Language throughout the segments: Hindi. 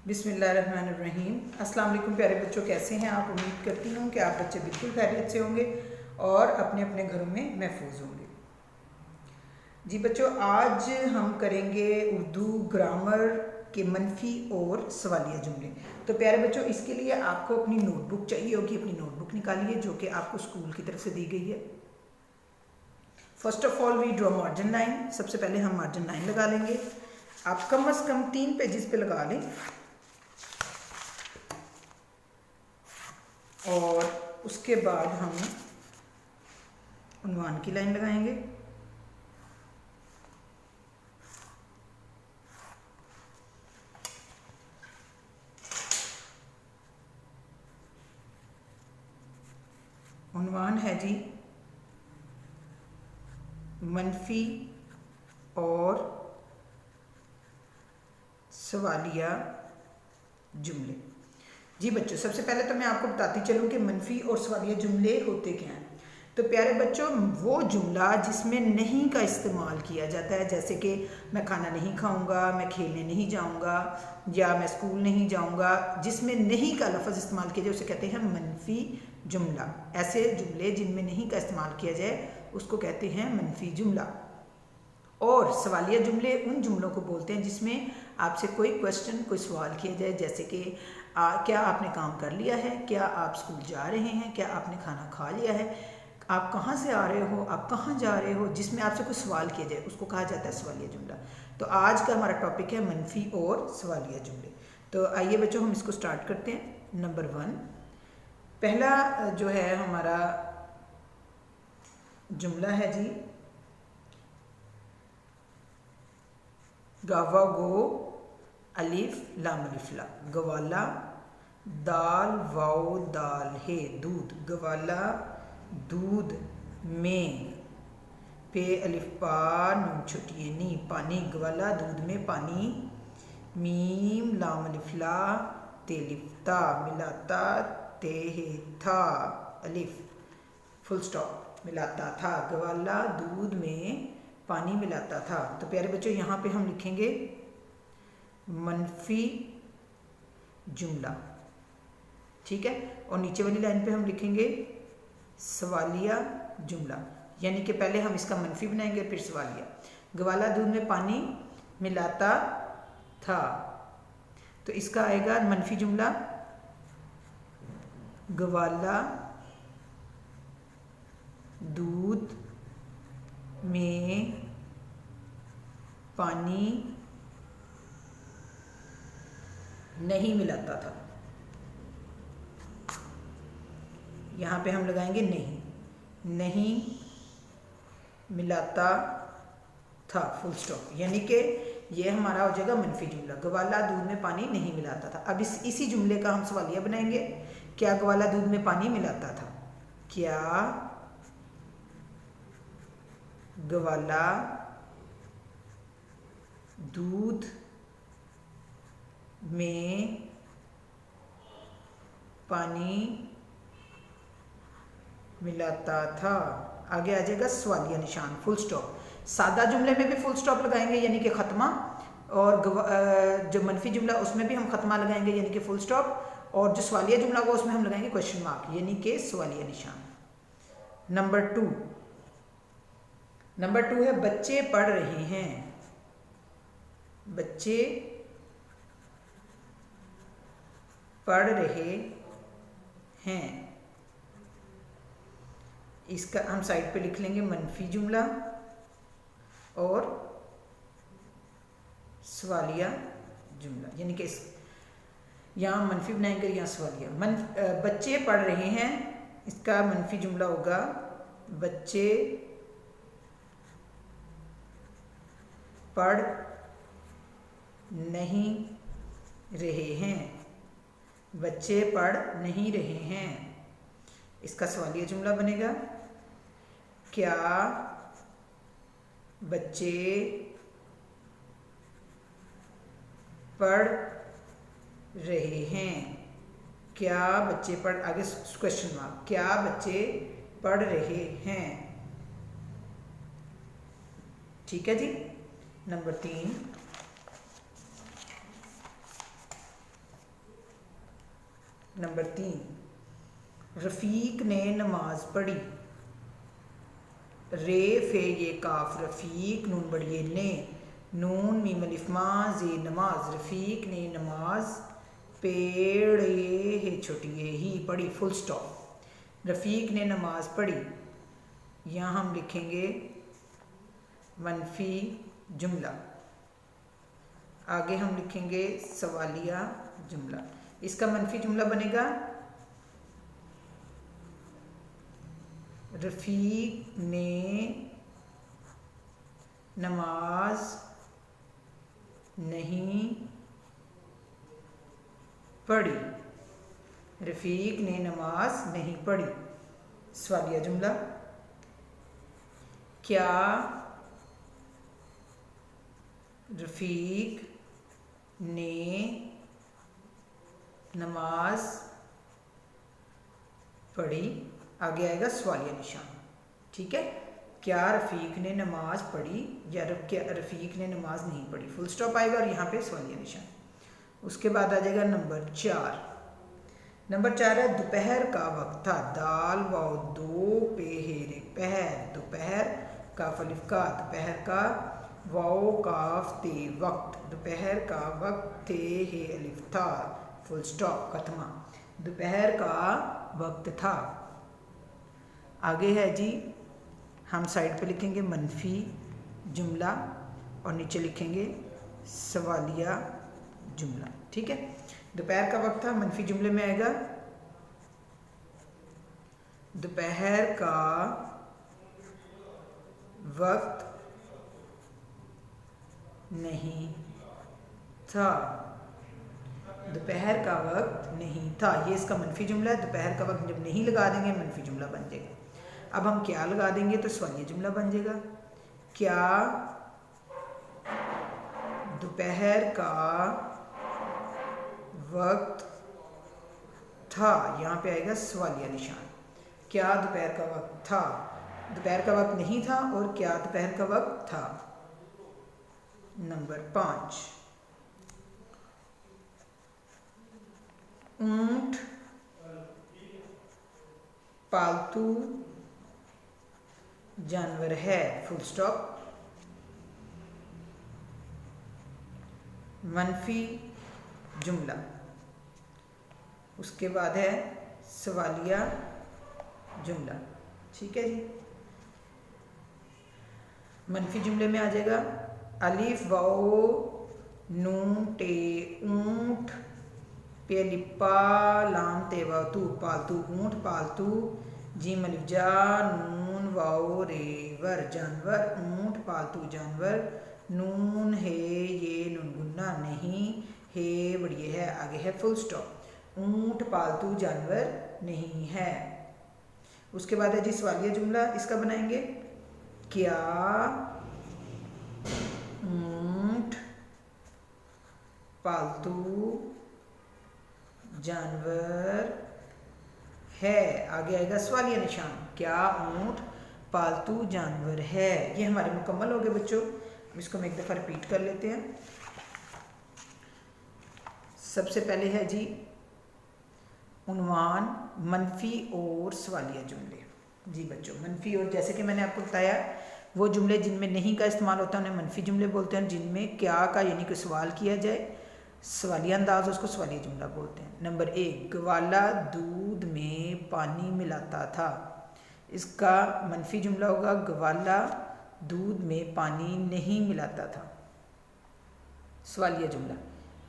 बिस्मिल्लाहिर्रहमानिर्रहीम। अस्सलाम वालेकुम प्यारे बच्चों, कैसे हैं आप? उम्मीद करती हूँ कि आप बच्चे बिल्कुल खैरियत से होंगे और अपने अपने घरों में महफूज होंगे। जी बच्चों, आज हम करेंगे उर्दू ग्रामर के मनफी और सवालिया जुमले। तो प्यारे बच्चों, इसके लिए आपको अपनी नोटबुक चाहिए होगी। अपनी नोटबुक निकालिए जो कि आपको स्कूल की तरफ से दी गई है। First of all we draw margin line. सबसे पहले हम मार्जिन लाइन लगा लेंगे। आप कम से कम 3 पेजेस पे लगा लें और उसके बाद हम उन्वान की लाइन लगाएंगे। उन्वान है जी मनफी और सवालिया जुमले। जी बच्चों, सबसे पहले तो मैं आपको बताती चलूँ कि मनफी और सवालिया जुमले होते क्या हैं। तो प्यारे बच्चों, वो जुमला जिसमें नहीं का इस्तेमाल किया जाता है, जैसे कि मैं खाना नहीं खाऊंगा, मैं खेलने नहीं जाऊंगा या मैं स्कूल नहीं जाऊंगा, जिसमें नहीं का लफ्ज़ इस्तेमाल किया जाए उसे कहते हैं मनफी जुमला। ऐसे जुमले जिनमें नहीं का इस्तेमाल किया जाए उसको कहते हैं मनफी जुमला। और सवालिया जुमले उन जुमलों को बोलते हैं जिसमें आपसे कोई क्वेश्चन, कोई सवाल किया जाए, जैसे कि क्या आपने काम कर लिया है, क्या आप स्कूल जा रहे हैं, क्या आपने खाना खा लिया है, आप कहाँ से आ रहे हो, आप कहाँ जा रहे हो, जिसमें आपसे कोई सवाल किया जाए उसको कहा जाता है सवालिया जुमला। तो आज का हमारा टॉपिक है मनफी और सवालिया जुमले। तो आइए बच्चों, हम इसको स्टार्ट करते हैं। नंबर 1, पहला जो है हमारा जुमला है जी, गावा गो अलिफ लाम अलिफ ला। गवाला दाल वाओ दाल है दूध। गवाला दूध में पे अलिफ पा नून छोटी नी पानी। गवाला दूध में पानी। मीम लाम अलिफ ला ते लिफ्ता मिलाता ते है था अलिफ फुल स्टॉप मिलाता था। गवाला दूध में पानी मिलाता था। तो प्यारे बच्चों, यहाँ पे हम लिखेंगे मनफी जुमला, ठीक है। और नीचे वाली लाइन पे हम लिखेंगे सवालिया जुमला, यानी कि पहले हम इसका मनफी बनाएंगे फिर सवालिया। गवाला दूध में पानी मिलाता था, तो इसका आएगा मनफी जुमला, गवाला दूध में पानी नहीं मिलाता था। यहाँ पे हम लगाएंगे नहीं मिलाता था फुल स्टॉप, यानी कि ये हमारा हो जाएगा मनफी जुमला। गवाला दूध में पानी नहीं मिलाता था। अब इसी जुमले का हम सवालिया बनाएंगे। क्या गवाला दूध में पानी मिलाता था? क्या गवाला दूध में पानी मिलाता था। आगे आ जाएगा सवालिया निशान फुल स्टॉप। सादा जुमले में भी फुल स्टॉप लगाएंगे यानी कि खत्मा, और जो मनफी जुमला उसमें भी हम खत्मा लगाएंगे यानी कि फुल स्टॉप, और जो सवालिया जुमला होगा उसमें हम लगाएंगे क्वेश्चन मार्क यानी कि सवालिया निशान। नंबर टू है बच्चे पढ़ रहे हैं। बच्चे पढ़ रहे हैं, इसका हम साइड पे लिख लेंगे मनफी जुमला और सवालिया जुमला, यानी कि यहाँ मनफी बनाएंगे, यहाँ सवालिया। बच्चे पढ़ रहे हैं, इसका मनफी जुमला होगा बच्चे पढ़ नहीं रहे हैं। बच्चे पढ़ नहीं रहे हैं, इसका सवालिया जुमला बनेगा क्या बच्चे पढ़ रहे हैं। क्या बच्चे पढ़, आगे क्वेश्चन मार्क, क्या बच्चे पढ़ रहे हैं। ठीक है जी। नंबर 3, नंबर 3, रफ़ीक ने नमाज पढ़ी। रे फे ये काफ रफ़ीक, नून बड़ी ने, नून मीम अलिफ मा जे नमाज, रफ़ीक ने नमाज पेड़े है छोटी ये ही पढ़ी, फुल स्टॉप। रफ़ीक ने नमाज पढ़ी, यहाँ हम लिखेंगे मनफी जुमला, आगे हम लिखेंगे सवालिया जुमला। इसका मनफी जुमला बनेगा रफ़ीक ने नमाज नहीं पढ़ी। रफ़ीक ने नमाज नहीं पढ़ी। सवालिया जुमला, क्या रफ़ीक ने नमाज पढ़ी, आगे आएगा सवालिया निशान। ठीक है, क्या रफ़ीक ने नमाज पढ़ी या क्या रफ़ीक ने नमाज नहीं पढ़ी, फुल स्टॉप आएगा और यहाँ पे सवालिया निशान। उसके बाद आ जाएगा नंबर 4। नंबर 4 है दोपहर का वक्त था। दाल वाओ दो पेहरे पहर, दोपहर काफ अलिफ का, दोपहर का वाओ काफ ते वक्त, दोपहर का वक्त थे हे अलिफ था, फुल स्टॉप खत्मा, दोपहर का वक्त था। आगे है जी, हम साइड पे लिखेंगे मनफी जुमला और नीचे लिखेंगे सवालिया जुमला। ठीक है, दोपहर का वक्त था, मनफी जुमले में आएगा दोपहर का वक्त नहीं था, दोपहर का वक्त नहीं था, ये इसका मनफी जुमला है। दोपहर का वक्त जब नहीं लगा देंगे मनफी जुमला बन जाएगा। अब हम क्या लगा देंगे तो सवालिया जुमला बन जाएगा। क्या दोपहर का वक्त था, यहाँ पे आएगा सवालिया निशान। क्या दोपहर का वक्त था, दोपहर का वक्त नहीं था, और क्या दोपहर का वक्त था। नंबर 5, ऊंट पालतू जानवर है, फुल स्टॉप। मनफी जुमला, उसके बाद है सवालिया जुमला। ठीक है जी, मनफी जुमले में आ जाएगा अलिफ वाओ नून टे ऊंट पे लिपा लाम तेवा तू पालतू ऊंट पालतू, जीम अलिफ जा नून वाओ रेवर जानवर, ऊंट पालतू जानवर, नून है ये नून गुन्ना नहीं, है बड़ी है, आगे है फुल स्टॉप, ऊंट पालतू जानवर नहीं है। उसके बाद है जी सवालिया जुमला, इसका बनाएंगे क्या ऊंट पालतू जानवर है, आगे आएगा सवालिया निशान, क्या ऊंट पालतू जानवर है। ये हमारे मुकम्मल हो गए बच्चों। इसको हम एक दफ़ा रिपीट कर लेते हैं। सबसे पहले है जी उन्वान, मनफी और सवालिया जुमले। जी बच्चों, मनफी और जैसे कि मैंने आपको बताया वो जुमले जिनमें नहीं का इस्तेमाल होता है उन्हें मनफी जुमले बोलते हैं, जिनमें क्या का यानी कि सवाल किया जाए सवालिया अंदाज, उसको सवालिया जुमला बोलते हैं। नंबर 1, ग्वाला दूध में पानी मिलाता था। इसका मनफी जुमला होगा ग्वाला दूध में पानी नहीं मिलाता था। सवालिया जुमला,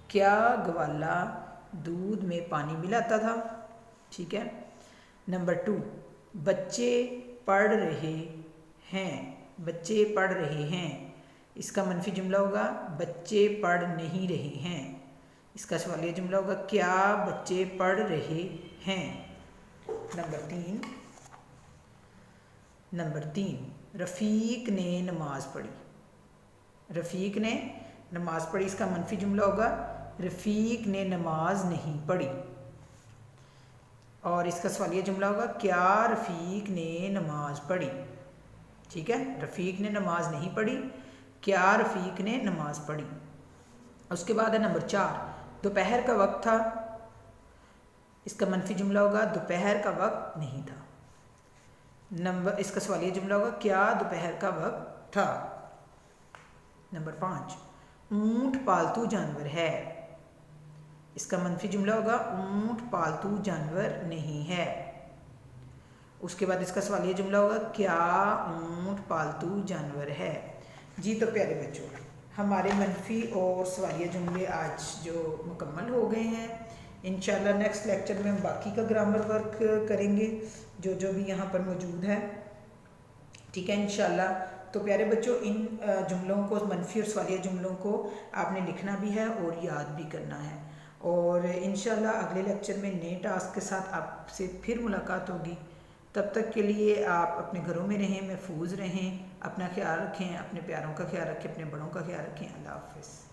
क्या ग्वाला दूध में पानी मिलाता था। ठीक है। नंबर 2, बच्चे पढ़ रहे हैं, बच्चे पढ़ रहे हैं। इसका मनफी जुमला होगा बच्चे पढ़ नहीं रहे हैं। इसका सवालिया जुमला होगा क्या बच्चे पढ़ रहे हैं। नंबर 3, रफ़ीक ने नमाज पढ़ी। रफ़ीक ने नमाज पढ़ी, इसका मनफी जुमला होगा रफ़ीक ने नमाज नहीं पढ़ी। और इसका सवालिया जुमला होगा क्या रफ़ीक ने नमाज पढ़ी। ठीक है, रफ़ीक ने नमाज नहीं पढ़ी, क्या रफ़ीक ने नमाज पढ़ी। उसके बाद है नंबर 4, दोपहर का वक्त था। इसका मनफी जुमला होगा दोपहर का वक्त नहीं था। इसका सवालिया जुमला होगा क्या दोपहर का वक्त था। नंबर 5, ऊंट पालतू जानवर है। इसका मनफी जुमला होगा ऊंट पालतू जानवर नहीं है। उसके बाद इसका सवालिया जुमला होगा क्या ऊंट पालतू जानवर है। जी तो प्यारे बच्चों, हमारे मनफी और सवालिया जुमले आज जो मुकम्मल हो गए हैं। इंशाल्लाह नेक्स्ट लेक्चर में हम बाकी का ग्रामर वर्क करेंगे जो भी यहाँ पर मौजूद है। ठीक है इंशाल्लाह। तो प्यारे बच्चों, इन जुमलों को, मनफी और सवालिया जुमलों को आपने लिखना भी है और याद भी करना है। और इंशाल्लाह अगले लेक्चर में नए टास्क के साथ आपसे फिर मुलाकात होगी। तब तक के लिए आप अपने घरों में रहें, महफूज रहें, अपना ख्याल रखें, अपने प्यारों का ख्याल रखें, अपने बड़ों का ख्याल रखें। अल्लाह हाफ़िज़।